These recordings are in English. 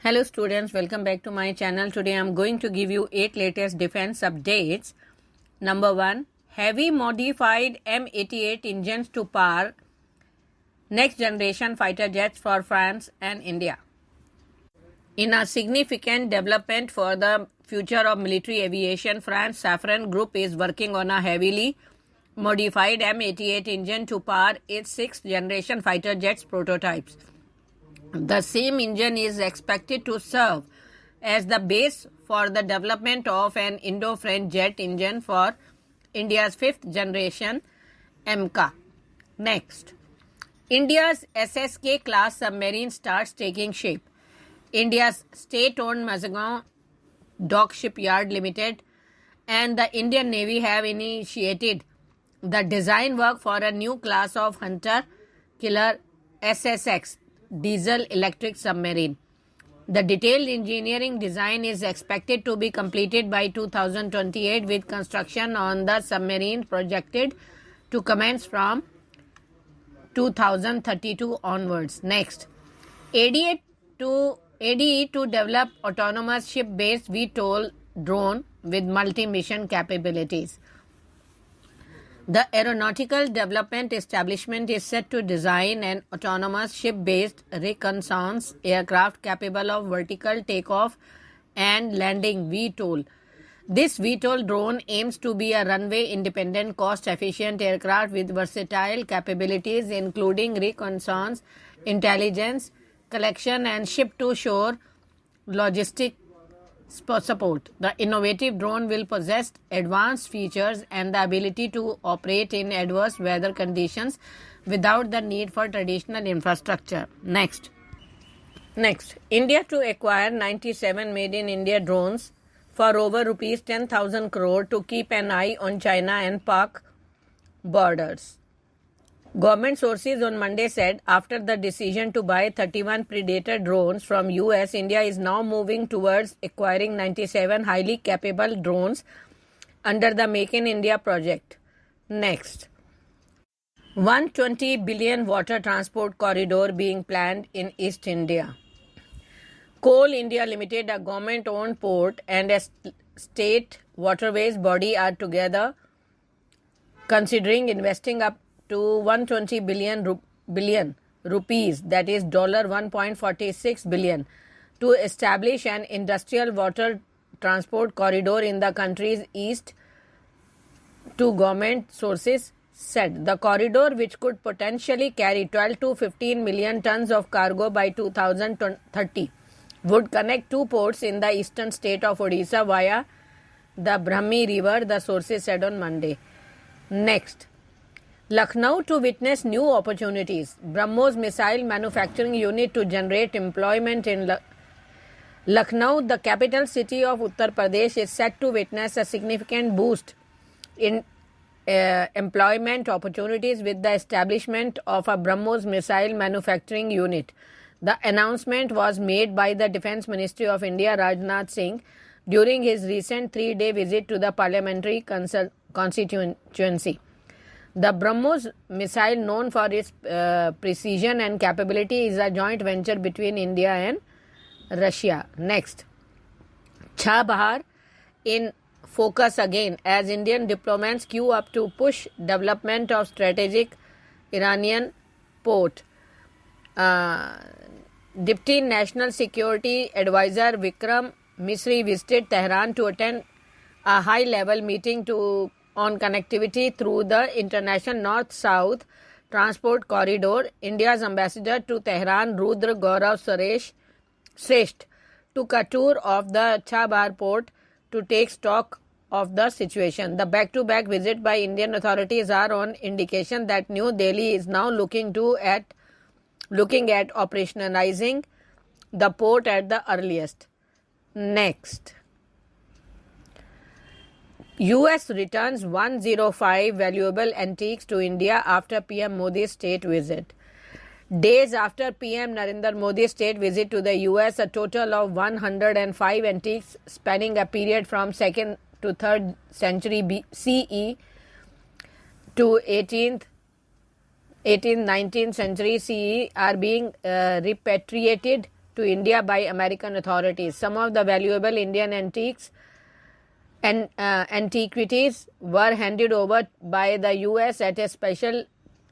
Hello students, welcome back to my channel. Today I am going to give you 8 latest defense updates. Number 1. Heavy modified M88 engines to power next generation fighter jets for France and India. In a significant development for the future of military aviation, France Safran Group is working on a heavily modified M88 engine to power its 6th generation fighter jets prototypes. The same engine is expected to serve as the base for the development of an Indo-French jet engine for India's 5th generation MK. Next, India's SSK Class Submarine starts taking shape. India's state-owned Mazagon Dock Shipyard Limited and the Indian Navy have initiated the design work for a new class of hunter-killer SSX diesel electric submarine. The detailed engineering design is expected to be completed by 2028, with construction on the submarine projected to commence from 2032 onwards. Next, ADE to develop autonomous ship-based VTOL drone with multi-mission capabilities. The Aeronautical Development Establishment is set to design an autonomous ship-based reconnaissance aircraft capable of vertical takeoff and landing (VTOL). This VTOL drone aims to be a runway-independent, cost-efficient aircraft with versatile capabilities including reconnaissance, intelligence collection, and ship-to-shore logistic support. The innovative drone will possess advanced features and the ability to operate in adverse weather conditions without the need for traditional infrastructure. Next, India to acquire 97 made in India drones for over rupees 10,000 crore to keep an eye on China and Pak borders. Government sources on Monday said after the decision to buy 31 Predator drones from US, India is now moving towards acquiring 97 highly capable drones under the Make in India project. Next, 120 billion water transport corridor being planned in East India. Coal India Limited, a government-owned port, and a state waterways body are together considering investing up to 120 billion rupees, that is $1.46 billion, to establish an industrial water transport corridor in the country's east, two government sources said. The corridor, which could potentially carry 12 to 15 million tons of cargo by 2030, would connect two ports in the eastern state of Odisha via the Brahmi River, the sources said on Monday. Next, Lucknow to witness new opportunities. BrahMos Missile manufacturing unit to generate employment in Lucknow, the capital city of Uttar Pradesh, is set to witness a significant boost in employment opportunities with the establishment of a BrahMos Missile manufacturing unit. The announcement was made by the Defence Ministry of India, Rajnath Singh, during his recent 3-day visit to the parliamentary constituency. The BrahMos missile, known for its precision and capability, is a joint venture between India and Russia. Next, Chbahar in focus again as Indian diplomats queue up to push development of strategic Iranian port. Deputy National Security Advisor Vikram Misri visited Tehran to attend a high-level meeting on connectivity through the international north-south transport corridor. India's ambassador to Tehran, Rudra Gaurav Sresht, took a tour of the Chbahar port to take stock of the situation. The back-to-back visit by Indian authorities are on indication that New Delhi is now looking at operationalizing the port at the earliest. Next, US returns 105 valuable antiques to India after PM Modi's state visit. Days after PM Narendra Modi's state visit to the US, a total of 105 antiques spanning a period from 2nd to 3rd century CE to 18th 18th, 19th century CE are being repatriated to India by American authorities. Some of the valuable Indian antiquities were handed over by the U.S. at a special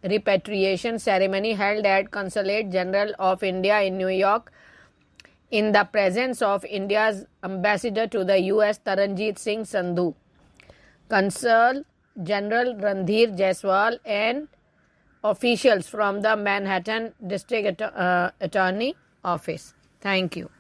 repatriation ceremony held at Consulate General of India in New York in the presence of India's ambassador to the U.S. Taranjeet Singh Sandhu, Consul General Randhir Jaiswal, and officials from the Manhattan District Attorney Office. Thank you.